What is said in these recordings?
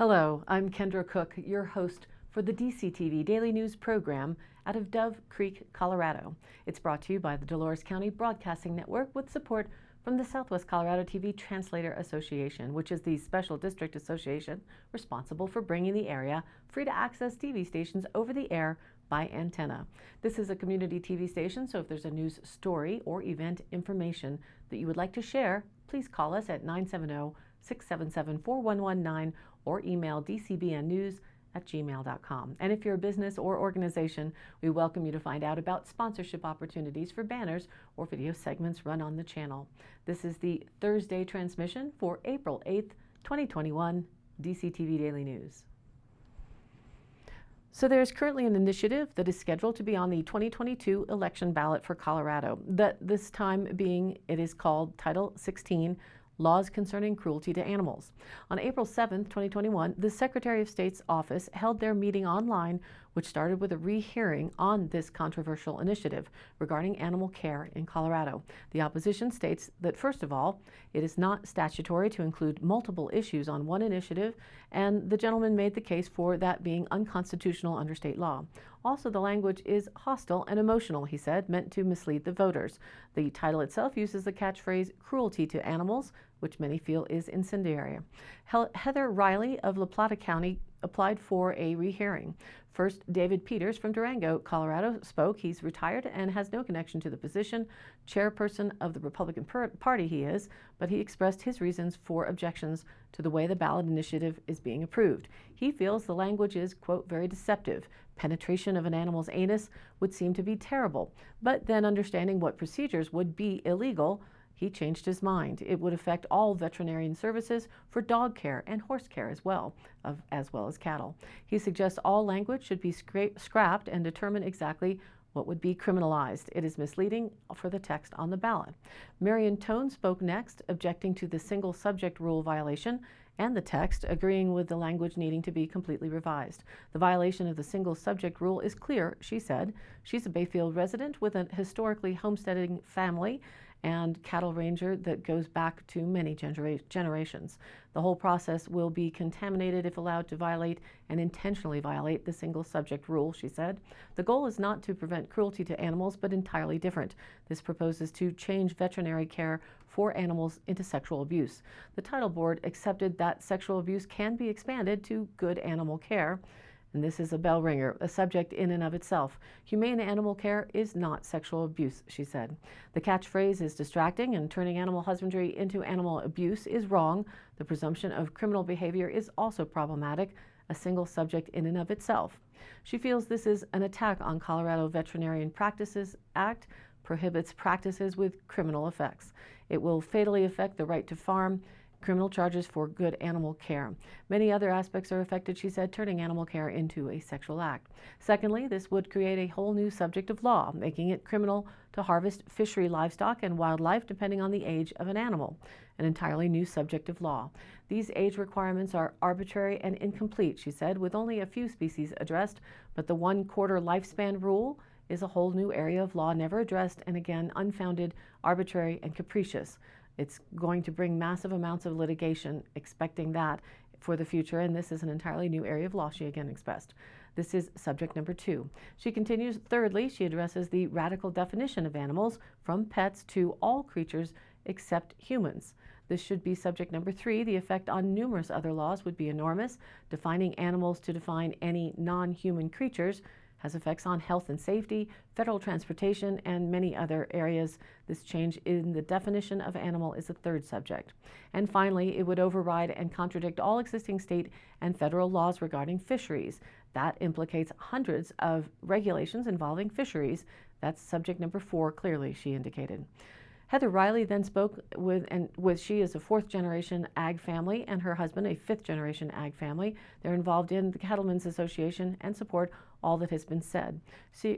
Hello, I'm Kendra Cook, your host for the DCTV Daily News program out of Dove Creek, Colorado. It's brought to you by the Dolores County Broadcasting Network with support from the Southwest Colorado TV Translator Association, which is the special district association responsible for bringing the area free-to-access TV stations over the air by antenna. This is a community TV station, so if there's a news story or event information that you would like to share, please call us at 970-677-4119 or email dcbnnews@gmail.com. And if you're a business or organization, we welcome you to find out about sponsorship opportunities for banners or video segments run on the channel. This is the Thursday transmission for April 8th, 2021, DCTV Daily News. So there's currently an initiative that is scheduled to be on the 2022 election ballot for Colorado. This time being, it is called Title 16, Laws Concerning Cruelty to Animals. On April 7th, 2021, the Secretary of State's office held their meeting online, which started with a rehearing on this controversial initiative regarding animal care in Colorado. The opposition states that, first of all, it is not statutory to include multiple issues on one initiative, and the gentleman made the case for that being unconstitutional under state law. Also, the language is hostile and emotional, he said, meant to mislead the voters. The title itself uses the catchphrase cruelty to animals, which many feel is incendiary. Heather Riley of La Plata County applied for a rehearing. First, David Peters from Durango, Colorado spoke. He's retired and has no connection to the position. Chairperson of the Republican Party he is, but he expressed his reasons for objections to the way the ballot initiative is being approved. He feels the language is, quote, very deceptive. Penetration of an animal's anus would seem to be terrible, but then understanding what procedures would be illegal, he changed his mind. It would affect all veterinarian services for dog care and horse care as well as cattle. He suggests all language should be scrapped and determine exactly what would be criminalized. It is misleading for the text on the ballot. Marion Tone spoke next, objecting to the single subject rule violation and the text, agreeing with the language needing to be completely revised. The violation of the single subject rule is clear, she said. She's a Bayfield resident with a historically homesteading family and cattle ranger that goes back to many generations. The whole process will be contaminated if allowed to violate and intentionally violate the single subject rule, she said. The goal is not to prevent cruelty to animals, but entirely different. This proposes to change veterinary care for animals into sexual abuse. The title board accepted that sexual abuse can be expanded to good animal care. And this is a bell ringer, a subject in and of itself. Humane animal care is not sexual abuse, she said. The catchphrase is distracting, and turning animal husbandry into animal abuse is wrong. The presumption of criminal behavior is also problematic, a single subject in and of itself. She feels this is an attack on Colorado Veterinarian Practices Act, prohibits practices with criminal effects. It will fatally affect the right to farm, criminal charges for good animal care. Many other aspects are affected, she said, turning animal care into a sexual act. Secondly, this would create a whole new subject of law, making it criminal to harvest fishery livestock and wildlife depending on the age of an animal, an entirely new subject of law. These age requirements are arbitrary and incomplete, she said, with only a few species addressed, but the 1/4 lifespan rule is a whole new area of law never addressed and again unfounded, arbitrary, and capricious. It's going to bring massive amounts of litigation, expecting that for the future, and this is an entirely new area of law, she again expressed. This is subject number 2. She continues, thirdly, she addresses the radical definition of animals from pets to all creatures except humans. This should be subject number 3. The effect on numerous other laws would be enormous. Defining animals to define any non-human creatures has effects on health and safety, federal transportation, and many other areas. This change in the definition of animal is a 3rd subject. And finally, it would override and contradict all existing state and federal laws regarding fisheries. That implicates hundreds of regulations involving fisheries. That's subject number 4, clearly, she indicated. Heather Riley then spoke she is a 4th-generation ag family and her husband a 5th-generation ag family. They're involved in the Cattlemen's Association and support all that has been said.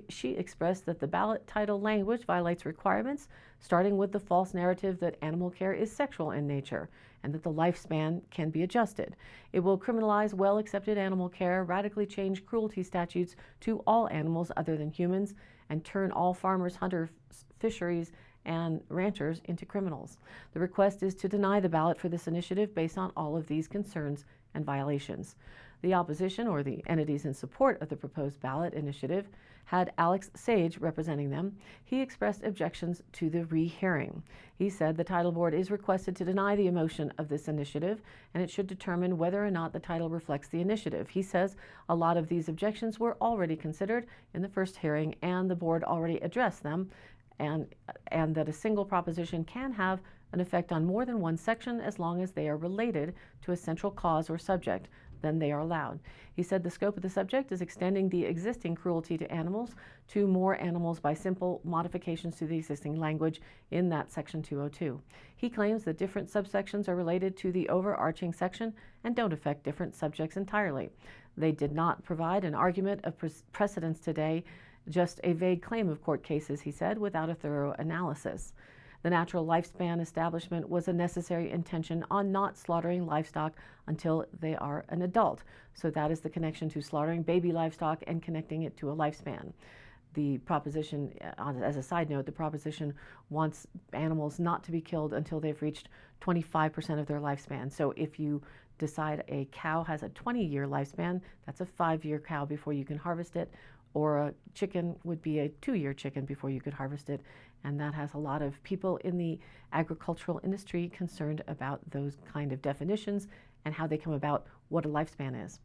She expressed that the ballot title language violates requirements, starting with the false narrative that animal care is sexual in nature and that the lifespan can be adjusted. It will criminalize well-accepted animal care, radically change cruelty statutes to all animals other than humans, and turn all farmers, hunters, fisheries, and ranchers into criminals. The request is to deny the ballot for this initiative based on all of these concerns and violations. The opposition, or the entities in support of the proposed ballot initiative, had Alex Sage representing them. He expressed objections to the rehearing. He said the title board is requested to deny the motion of this initiative, and it should determine whether or not the title reflects the initiative. He says a lot of these objections were already considered in the first hearing, and the board already addressed them, and that a single proposition can have an effect on more than one section as long as they are related to a central cause or subject. Then they are allowed. He said the scope of the subject is extending the existing cruelty to animals to more animals by simple modifications to the existing language in that section 202. He claims that different subsections are related to the overarching section and don't affect different subjects entirely. They did not provide an argument of precedence today, just a vague claim of court cases, he said, without a thorough analysis. The natural lifespan establishment was a necessary intention on not slaughtering livestock until they are an adult. So that is the connection to slaughtering baby livestock and connecting it to a lifespan. The proposition, as a side note, the proposition wants animals not to be killed until they've reached 25% of their lifespan. So if you decide a cow has a 20-year lifespan, that's a 5-year cow before you can harvest it, or a chicken would be a 2-year chicken before you could harvest it. And that has a lot of people in the agricultural industry concerned about those kind of definitions and how they come about what a lifespan is.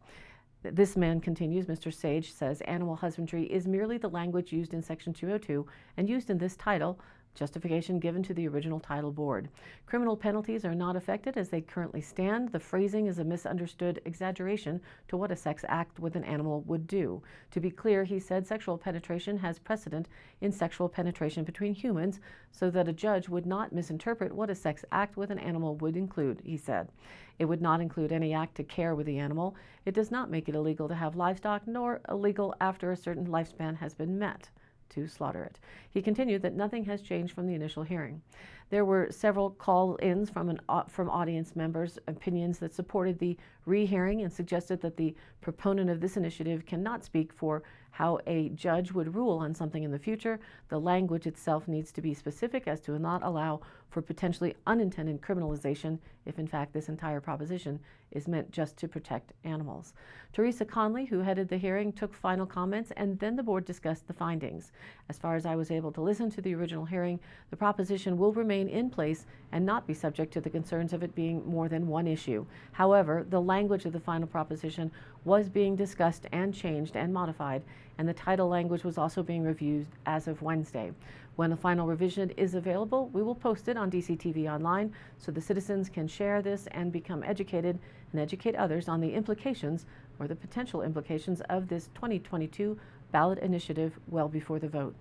This man continues, Mr. Sage says animal husbandry is merely the language used in Section 202 and used in this title, justification given to the original title board. Criminal penalties are not affected as they currently stand. The phrasing is a misunderstood exaggeration to what a sex act with an animal would do. To be clear, he said sexual penetration has precedent in sexual penetration between humans, so that a judge would not misinterpret what a sex act with an animal would include, he said. It would not include any act to care with the animal. It does not make it illegal to have livestock, nor illegal after a certain lifespan has been met to slaughter it. He continued that nothing has changed from the initial hearing. There were several call-ins from audience members' opinions that supported the rehearing and suggested that the proponent of this initiative cannot speak for how a judge would rule on something in the future. The language itself needs to be specific as to not allow for potentially unintended criminalization if in fact this entire proposition is meant just to protect animals. Teresa Conley, who headed the hearing, took final comments, and then the board discussed the findings. As far as I was able to listen to the original hearing, the proposition will remain in place and not be subject to the concerns of it being more than one issue. However, the language of the final proposition was being discussed and changed and modified, and the title language was also being reviewed as of Wednesday. When a final revision is available, we will post it on DCTV online so the citizens can share this and become educated and educate others on the implications or the potential implications of this 2022 ballot initiative well before the vote.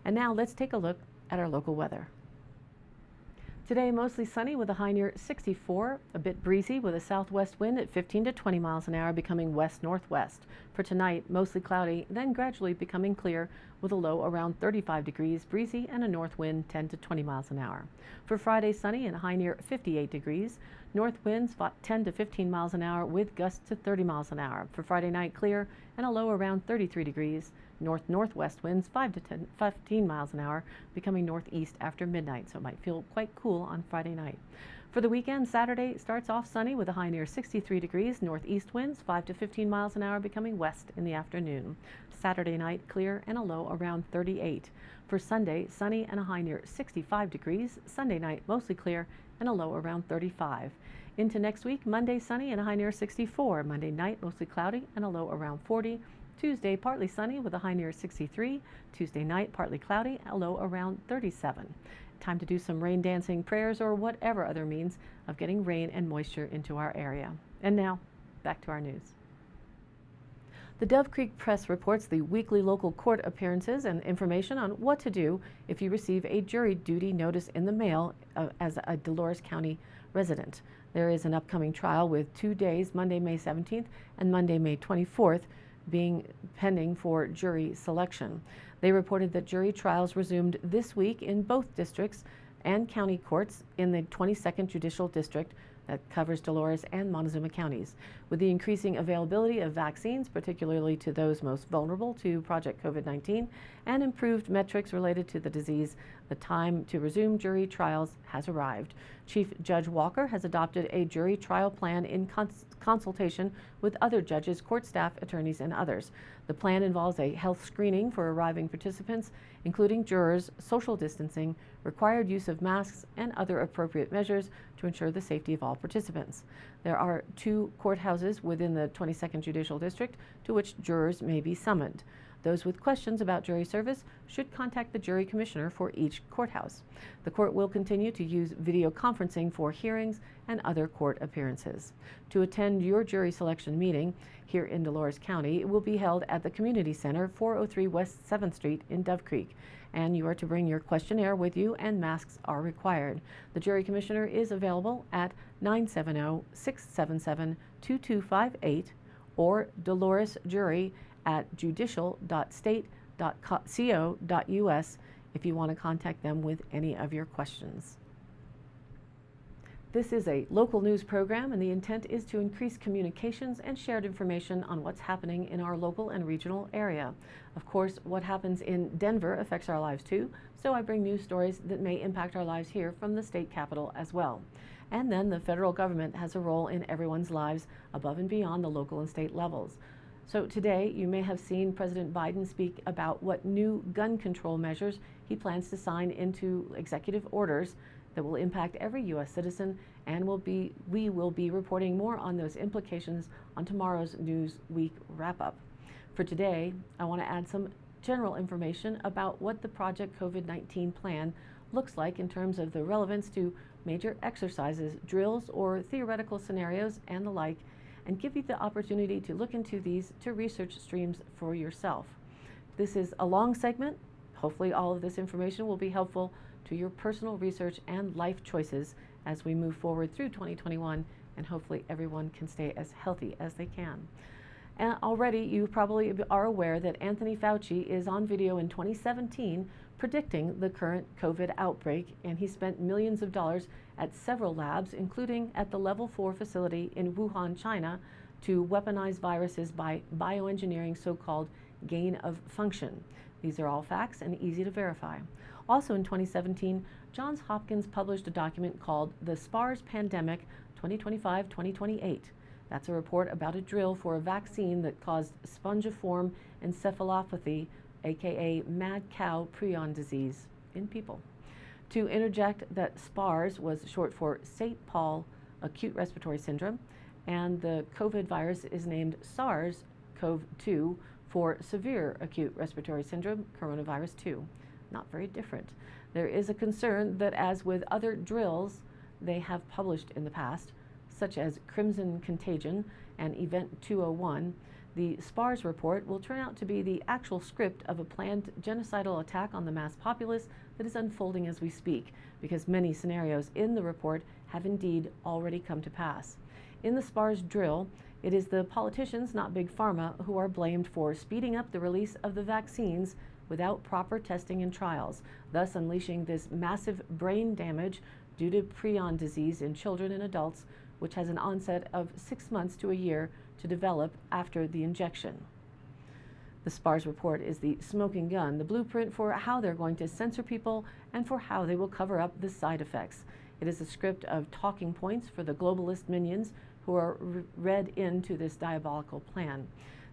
And now let's take a look at our local weather. Today, mostly sunny with a high near 64, a bit breezy with a southwest wind at 15 to 20 miles an hour becoming west-northwest. For tonight, mostly cloudy, then gradually becoming clear with a low around 35 degrees, breezy, and a north wind 10 to 20 miles an hour. For Friday, sunny and a high near 58 degrees, north winds 10 to 15 miles an hour with gusts to 30 miles an hour. For Friday night, clear and a low around 33 degrees, north-northwest winds 5 to 15 miles an hour, becoming northeast after midnight, so it might feel quite cool on Friday night. For the weekend, Saturday starts off sunny with a high near 63 degrees, northeast winds 5 to 15 miles an hour, becoming west in the afternoon. Saturday night, clear and a low around 38. For Sunday, sunny and a high near 65 degrees. Sunday night, mostly clear and a low around 35. Into next week, Monday, sunny and a high near 64. Monday night, mostly cloudy and a low around 40. Tuesday, partly sunny with a high near 63. Tuesday night, partly cloudy, a low around 37. Time to do some rain dancing, prayers, or whatever other means of getting rain and moisture into our area. And now, back to our news. The Dove Creek Press reports the weekly local court appearances and information on what to do if you receive a jury duty notice in the mail as a Dolores County resident. There is an upcoming trial with 2 days, Monday, May 17th and Monday, May 24th, being pending for jury selection. They reported that jury trials resumed this week in both districts and county courts in the 22nd Judicial District. that covers Dolores and Montezuma counties. With the increasing availability of vaccines, particularly to those most vulnerable to Project COVID-19, and improved metrics related to the disease, the time to resume jury trials has arrived. Chief Judge Walker has adopted a jury trial plan in consultation with other judges, court staff, attorneys, and others. The plan involves a health screening for arriving participants, including jurors, social distancing, required use of masks, and other appropriate measures to ensure the safety of all participants. There are 2 courthouses within the 22nd Judicial District to which jurors may be summoned. Those with questions about jury service should contact the jury commissioner for each courthouse. The court will continue to use video conferencing for hearings and other court appearances. To attend your jury selection meeting here in Dolores County, it will be held at the Community Center, 403 West 7th Street in Dove Creek. And you are to bring your questionnaire with you, and masks are required. The jury commissioner is available at 970-677-2258 or Dolores Jury at judicial.state.co.us if you want to contact them with any of your questions. This is a local news program, and the intent is to increase communications and shared information on what's happening in our local and regional area. Of course, what happens in Denver affects our lives too, so I bring news stories that may impact our lives here from the state capitol as well. And then the federal government has a role in everyone's lives above and beyond the local and state levels. So today, you may have seen President Biden speak about what new gun control measures he plans to sign into executive orders that will impact every U.S. citizen, and we will be reporting more on those implications on tomorrow's Newsweek wrap-up. For today, I want to add some general information about what the Project COVID-19 plan looks like in terms of the relevance to major exercises, drills, or theoretical scenarios, and the like, and give you the opportunity to look into these to research streams for yourself. This is a long segment. Hopefully all of this information will be helpful to your personal research and life choices as we move forward through 2021, and hopefully everyone can stay as healthy as they can. And already you probably are aware that Anthony Fauci is on video in 2017 predicting the current COVID outbreak, and he spent millions of dollars at several labs, including at the Level 4 facility in Wuhan, China, to weaponize viruses by bioengineering so-called gain of function. These are all facts and easy to verify. Also in 2017, Johns Hopkins published a document called The SPARS Pandemic 2025-2028. That's a report about a drill for a vaccine that caused spongiform encephalopathy, aka mad cow prion disease, in people. To interject that SPARS was short for St. Paul acute respiratory syndrome, and the COVID virus is named SARS-CoV-2 for severe acute respiratory syndrome, coronavirus 2. Not very different. There is a concern that, as with other drills they have published in the past, such as Crimson Contagion and Event 201, the SPARS report will turn out to be the actual script of a planned genocidal attack on the mass populace that is unfolding as we speak, because many scenarios in the report have indeed already come to pass. In the SPARS drill, it is the politicians, not Big Pharma, who are blamed for speeding up the release of the vaccines without proper testing and trials, thus unleashing this massive brain damage due to prion disease in children and adults, which has an onset of 6 months to a year to develop after the injection. The SPARS report is the smoking gun, the blueprint for how they're going to censor people and for how they will cover up the side effects. It is a script of talking points for the globalist minions who are read into this diabolical plan.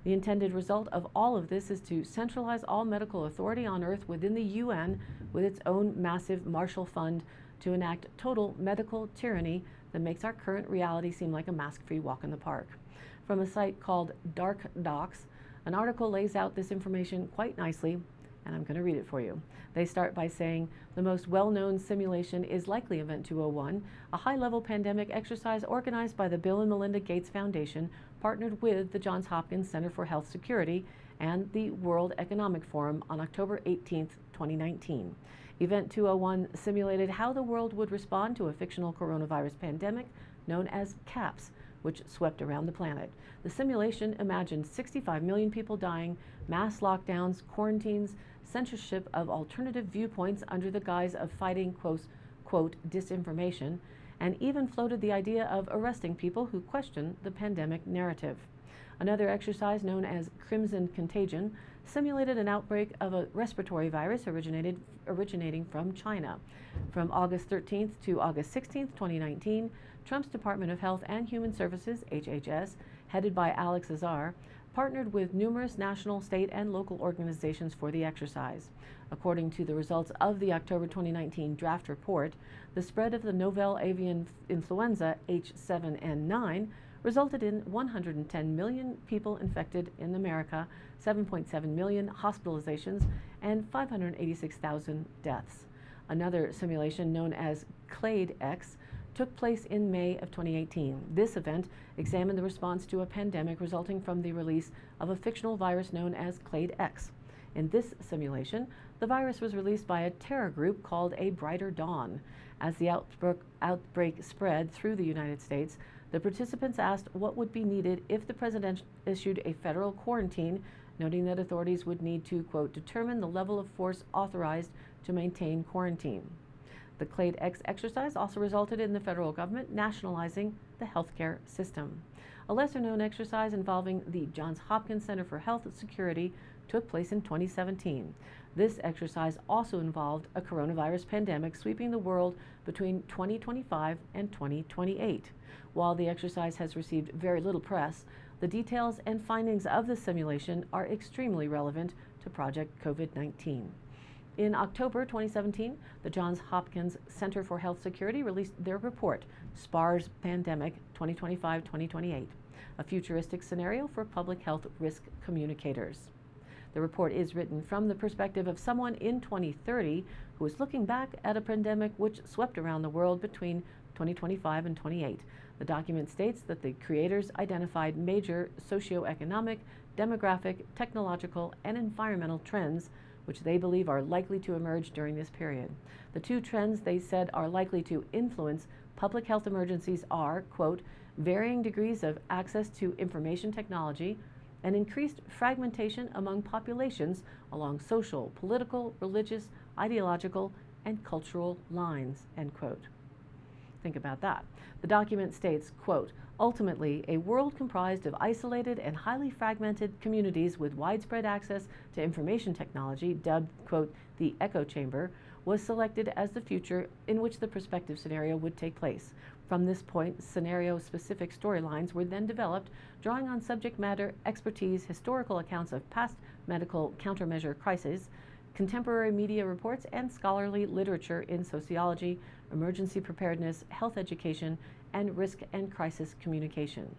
The intended result of all of this is to centralize all medical authority on Earth within the UN with its own massive Marshall Fund to enact total medical tyranny that makes our current reality seem like a mask-free walk in the park. From a site called Dark Docs, an article lays out this information quite nicely, and I'm going to read it for you. They start by saying, the most well-known simulation is likely Event 201, a high-level pandemic exercise organized by the Bill and Melinda Gates Foundation, partnered with the Johns Hopkins Center for Health Security and the World Economic Forum on October 18, 2019. Event 201 simulated how the world would respond to a fictional coronavirus pandemic known as CAPS, which swept around the planet. The simulation imagined 65 million people dying, mass lockdowns, quarantines, censorship of alternative viewpoints under the guise of fighting, quote, disinformation, and even floated the idea of arresting people who question the pandemic narrative. Another exercise, known as Crimson Contagion, simulated an outbreak of a respiratory virus originating from China. From August 13th to August 16th, 2019, Trump's Department of Health and Human Services, HHS, headed by Alex Azar, partnered with numerous national, state, and local organizations for the exercise. According to the results of the October 2019 draft report, the spread of the novel avian influenza H7N9 resulted in 110 million people infected in America, 7.7 million hospitalizations, and 586,000 deaths. Another simulation, known as CLADE-X, took place in May of 2018. This event examined the response to a pandemic resulting from the release of a fictional virus known as CLADE-X. In this simulation, the virus was released by a terror group called A Brighter Dawn. As the outbreak spread through the United States, the participants asked what would be needed if the president issued a federal quarantine, noting that authorities would need to, quote, determine the level of force authorized to maintain quarantine. The CLADE-X exercise also resulted in the federal government nationalizing the healthcare system. A lesser-known exercise involving the Johns Hopkins Center for Health Security took place in 2017. This exercise also involved a coronavirus pandemic sweeping the world between 2025 and 2028. While the exercise has received very little press, the details and findings of the simulation are extremely relevant to Project COVID-19. In October 2017, the Johns Hopkins Center for Health Security released their report, SPARS Pandemic 2025-2028, a futuristic scenario for public health risk communicators. The report is written from the perspective of someone in 2030 who is looking back at a pandemic which swept around the world between 2025 and 28. The document states that the creators identified major socioeconomic, demographic, technological, and environmental trends which they believe are likely to emerge during this period. The two trends they said are likely to influence public health emergencies are, quote, varying degrees of access to information technology and increased fragmentation among populations along social, political, religious, ideological, and cultural lines, end quote. Think about that. The document states, quote, ultimately, a world comprised of isolated and highly fragmented communities with widespread access to information technology, dubbed, quote, the echo chamber, was selected as the future in which the prospective scenario would take place. From this point, scenario-specific storylines were then developed, drawing on subject matter expertise, historical accounts of past medical countermeasure crises, contemporary media reports, and scholarly literature in sociology, emergency preparedness, health education, and risk and crisis communication.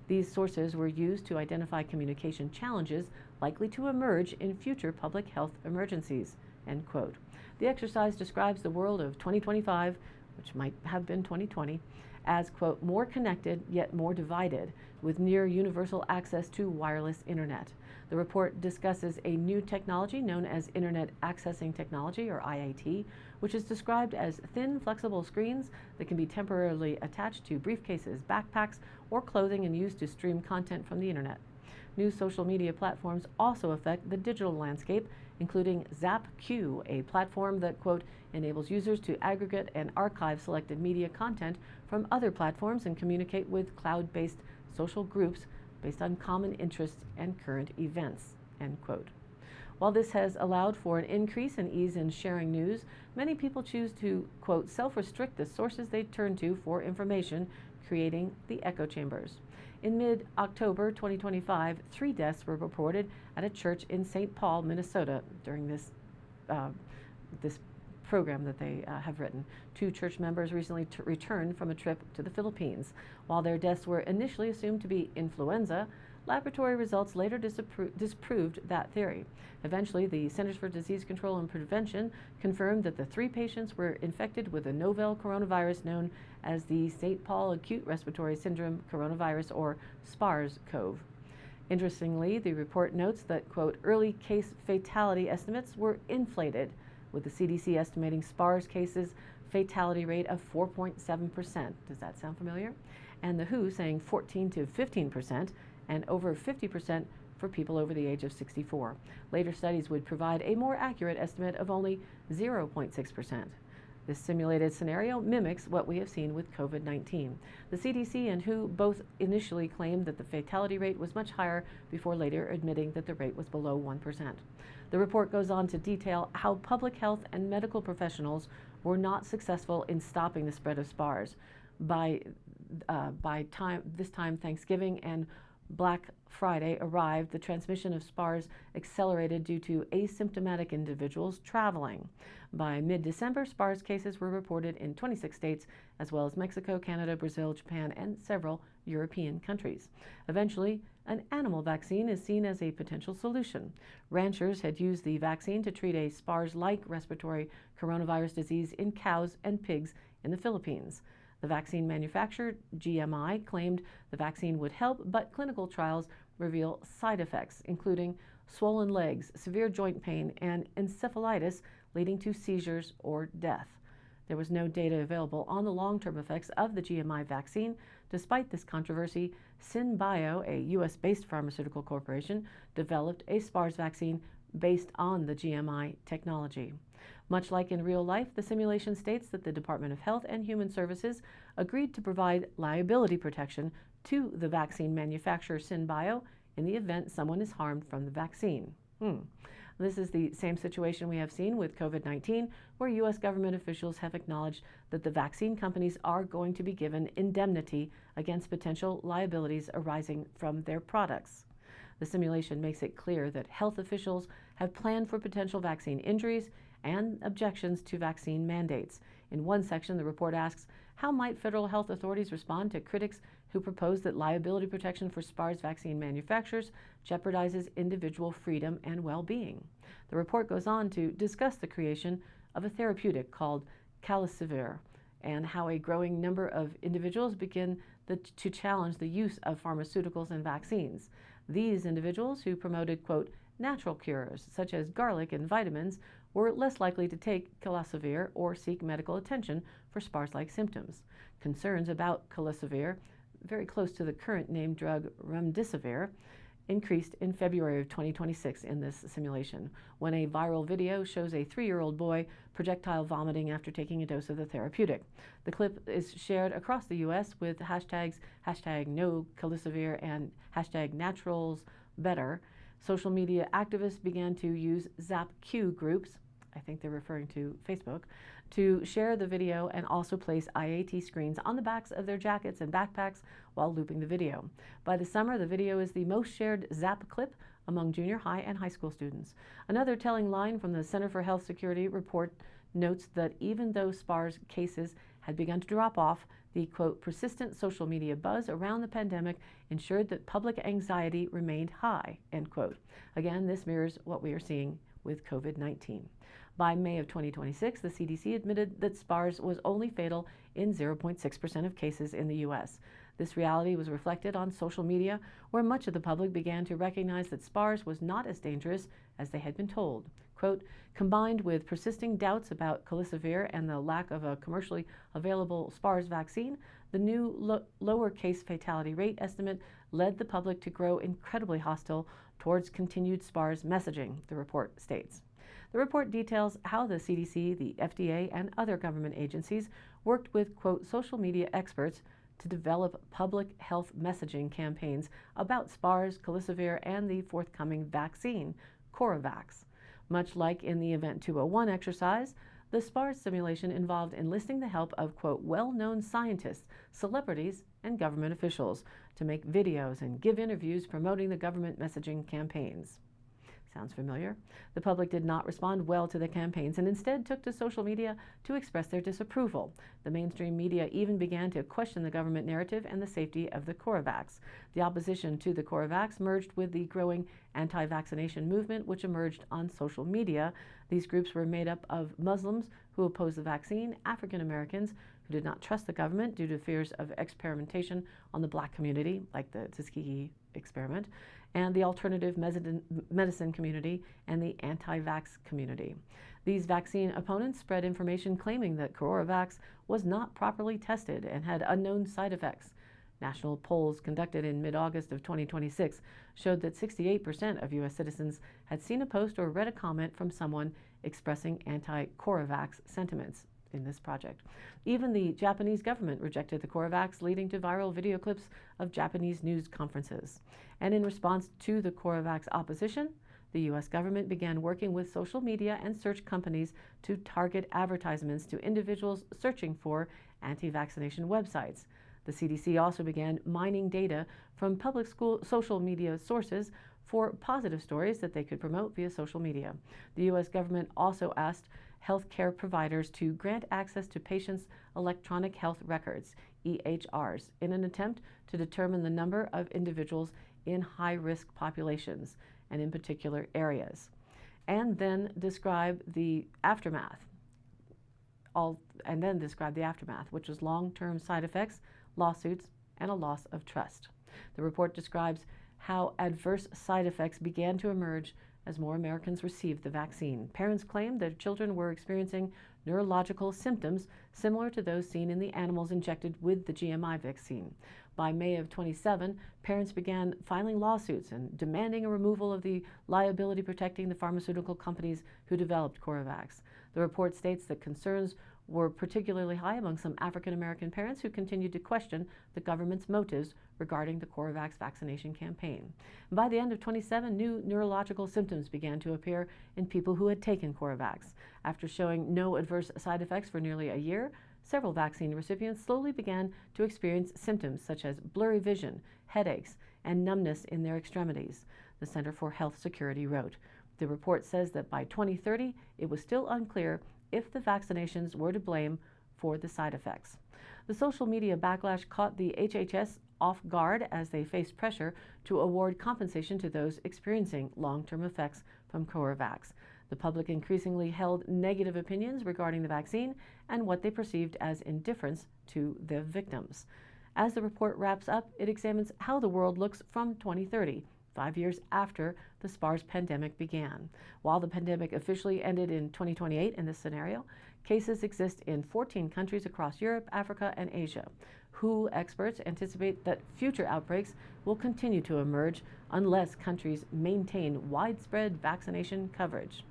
These sources were used to identify communication challenges likely to emerge in future public health emergencies, end quote. The exercise describes the world of 2025, which might have been 2020, as, quote, more connected yet more divided, with near universal access to wireless internet. The report discusses a new technology known as Internet Accessing Technology, or IAT, which is described as thin, flexible screens that can be temporarily attached to briefcases, backpacks, or clothing and used to stream content from the internet. New social media platforms also affect the digital landscape, including ZapQ, a platform that, quote, enables users to aggregate and archive selected media content from other platforms and communicate with cloud-based social groups based on common interests and current events, end quote. While this has allowed for an increase in ease in sharing news, many people choose to, quote, self-restrict the sources they turn to for information, creating the echo chambers. In mid-October 2025, 3 deaths were reported at a church in St. Paul, Minnesota during this program that they have written. 2 church members recently returned from a trip to the Philippines. While their deaths were initially assumed to be influenza, laboratory results later disproved that theory. Eventually, the Centers for Disease Control and Prevention confirmed that the 3 patients were infected with a novel coronavirus known as the St. Paul Acute Respiratory Syndrome Coronavirus, or SPARS-CoV. Interestingly, the report notes that, quote, early case fatality estimates were inflated, with the CDC estimating SPARS cases fatality rate of 4.7%. Does that sound familiar? And the WHO saying 14 to 15%, and over 50% for people over the age of 64. Later studies would provide a more accurate estimate of only 0.6%. This simulated scenario mimics what we have seen with COVID-19. The CDC and WHO both initially claimed that the fatality rate was much higher before later admitting that the rate was below 1%. The report goes on to detail how public health and medical professionals were not successful in stopping the spread of SPARS. By this time Thanksgiving and Black Friday arrived, the transmission of SPARS accelerated due to asymptomatic individuals traveling. By mid-December, SPARS cases were reported in 26 states, as well as Mexico, Canada, Brazil, Japan, and several European countries. Eventually, an animal vaccine is seen as a potential solution. Ranchers had used the vaccine to treat a SPARS-like respiratory coronavirus disease in cows and pigs in the Philippines. The vaccine manufacturer, GMI, claimed the vaccine would help, but clinical trials reveal side effects, including swollen legs, severe joint pain, and encephalitis leading to seizures or death. There was no data available on the long-term effects of the GMI vaccine. Despite this controversy, SynBio, a U.S.-based pharmaceutical corporation, developed a SPARS vaccine based on the GMI technology. Much like in real life, the simulation states that the Department of Health and Human Services agreed to provide liability protection to the vaccine manufacturer SynBio in the event someone is harmed from the vaccine. This is the same situation we have seen with COVID-19, where U.S. government officials have acknowledged that the vaccine companies are going to be given indemnity against potential liabilities arising from their products. The simulation makes it clear that health officials have planned for potential vaccine injuries and objections to vaccine mandates. In one section, the report asks, how might federal health authorities respond to critics who propose that liability protection for SPARS vaccine manufacturers jeopardizes individual freedom and well-being? The report goes on to discuss the creation of a therapeutic called Calcivir and how a growing number of individuals begin to challenge the use of pharmaceuticals and vaccines. These individuals, who promoted, quote, natural cures such as garlic and vitamins, were less likely to take Calcivir or seek medical attention for SPARS-like symptoms. Concerns about Calcivir, very close to the current named drug remdesivir, increased in February of 2026 in this simulation, when a viral video shows a 3-year-old boy projectile vomiting after taking a dose of the therapeutic. The clip is shared across the U.S. with hashtags #NoCalcivir and #NaturalsBetter. Social media activists began to use ZapQ groups, I think they're referring to Facebook, to share the video and also place IAT screens on the backs of their jackets and backpacks while looping the video. By the summer, the video is the most shared Zap clip among junior high and high school students. Another telling line from the Center for Health Security report notes that even though SPARS cases had begun to drop off, the, quote, persistent social media buzz around the pandemic ensured that public anxiety remained high, end quote. Again, this mirrors what we are seeing with COVID-19. By May of 2026, the CDC admitted that SPARS was only fatal in 0.6% of cases in the U.S. This reality was reflected on social media, where much of the public began to recognize that SPARS was not as dangerous as they had been told. Quote, combined with persisting doubts about Calcivir and the lack of a commercially available SPARS vaccine, the new lower case fatality rate estimate led the public to grow incredibly hostile towards continued SPARS messaging, the report states. The report details how the CDC, the FDA, and other government agencies worked with, quote, social media experts to develop public health messaging campaigns about SPARS, Calcivir, and the forthcoming vaccine, Coravax. Much like in the Event 201 exercise, the SPARS simulation involved enlisting the help of, quote, well-known scientists, celebrities, and government officials to make videos and give interviews promoting the government messaging campaigns. Sounds familiar? The public did not respond well to the campaigns and instead took to social media to express their disapproval. The mainstream media even began to question the government narrative and the safety of the Coravax. The opposition to the Coravax merged with the growing anti-vaccination movement, which emerged on social media. These groups were made up of Muslims who opposed the vaccine, African Americans who did not trust the government due to fears of experimentation on the black community, like the Tuskegee experiment, and the alternative medicine community and the anti-vax community. These vaccine opponents spread information claiming that Coravax was not properly tested and had unknown side effects. National polls conducted in mid-August of 2026 showed that 68% of U.S. citizens had seen a post or read a comment from someone expressing anti-Coravax sentiments. in this project. Even the Japanese government rejected the CoroVax, leading to viral video clips of Japanese news conferences. And in response to the CoroVax opposition, the U.S. government began working with social media and search companies to target advertisements to individuals searching for anti-vaccination websites. The CDC also began mining data from public social media sources for positive stories that they could promote via social media. The U.S. government also asked healthcare providers to grant access to patients' electronic health records, EHRs, in an attempt to determine the number of individuals in high-risk populations and in particular areas, and then describe the aftermath, which was long-term side effects, lawsuits, and a loss of trust. The report describes how adverse side effects began to emerge as more Americans received the vaccine. Parents claimed that children were experiencing neurological symptoms similar to those seen in the animals injected with the GMI vaccine. By May of 27, parents began filing lawsuits and demanding a removal of the liability protecting the pharmaceutical companies who developed CoroVax. The report states that concerns were particularly high among some African American parents who continued to question the government's motives regarding the CoroVax vaccination campaign. And by the end of 27, new neurological symptoms began to appear in people who had taken CoroVax. After showing no adverse side effects for nearly a year, several vaccine recipients slowly began to experience symptoms such as blurry vision, headaches, and numbness in their extremities, the Center for Health Security wrote. The report says that by 2030, it was still unclear if the vaccinations were to blame for the side effects. The social media backlash caught the HHS off guard as they faced pressure to award compensation to those experiencing long-term effects from CoroVax. The public increasingly held negative opinions regarding the vaccine and what they perceived as indifference to the victims. As the report wraps up, it examines how the world looks from 2030, 5 years after the SARS pandemic began. While the pandemic officially ended in 2028 in this scenario, cases exist in 14 countries across Europe, Africa, and Asia. WHO experts anticipate that future outbreaks will continue to emerge unless countries maintain widespread vaccination coverage.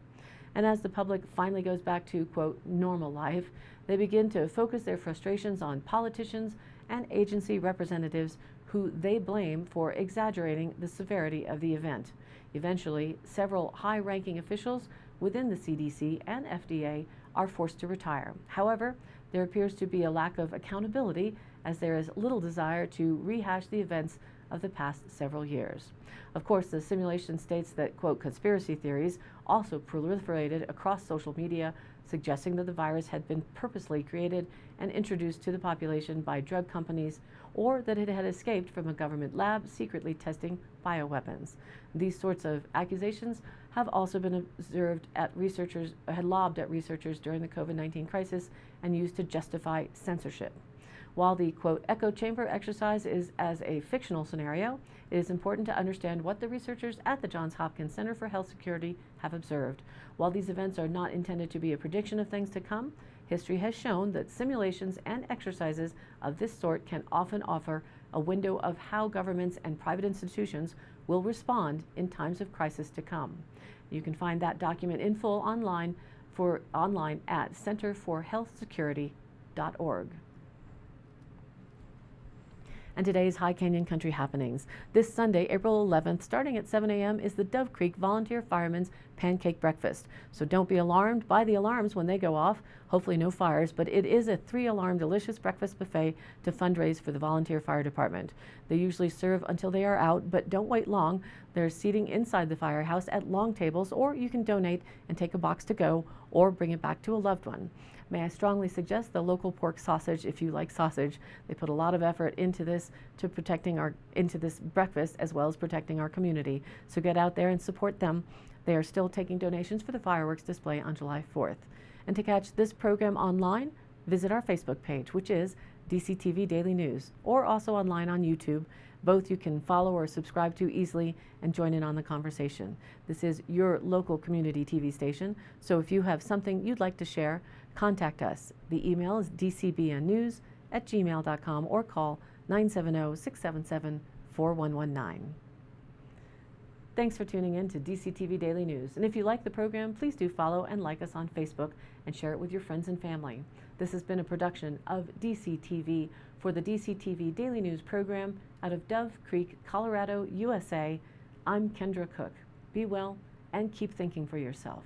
And as the public finally goes back to, quote, normal life, they begin to focus their frustrations on politicians and agency representatives who they blame for exaggerating the severity of the event. Eventually, several high-ranking officials within the CDC and FDA are forced to retire. However, there appears to be a lack of accountability as there is little desire to rehash the events of the past several years. Of course, the simulation states that, quote, conspiracy theories also proliferated across social media, suggesting that the virus had been purposely created and introduced to the population by drug companies, or that it had escaped from a government lab secretly testing bioweapons. These sorts of accusations have also been observed at lobbed at researchers during the COVID-19 crisis and used to justify censorship. While the, quote, echo chamber exercise is as a fictional scenario, it is important to understand what the researchers at the Johns Hopkins Center for Health Security have observed. While these events are not intended to be a prediction of things to come, history has shown that simulations and exercises of this sort can often offer a window of how governments and private institutions will respond in times of crisis to come. You can find that document in full online at centerforhealthsecurity.org. And today's High Canyon Country happenings. This Sunday, April 11th, starting at 7 a.m. is the Dove Creek Volunteer Firemen's Pancake Breakfast. So don't be alarmed by the alarms when they go off. Hopefully no fires, but it is a 3-alarm delicious breakfast buffet to fundraise for the volunteer fire department. They usually serve until they are out, but don't wait long. There's seating inside the firehouse at long tables, or you can donate and take a box to go or bring it back to a loved one. May I strongly suggest the local pork sausage if you like sausage. They put a lot of effort into this breakfast as well as protecting our community. So get out there and support them. They are still taking donations for the fireworks display on July 4th. And to catch this program online, visit our Facebook page, which is DCTV Daily News, or also online on YouTube. Both you can follow or subscribe to easily and join in on the conversation. This is your local community TV station, so if you have something you'd like to share, contact us. The email is dcbnnews@gmail.com or call 970-677-4119. Thanks for tuning in to DCTV Daily News. And if you like the program, please do follow and like us on Facebook and share it with your friends and family. This has been a production of DCTV. For the DCTV Daily News program out of Dove Creek, Colorado, USA, I'm Kendra Cook. Be well and keep thinking for yourself.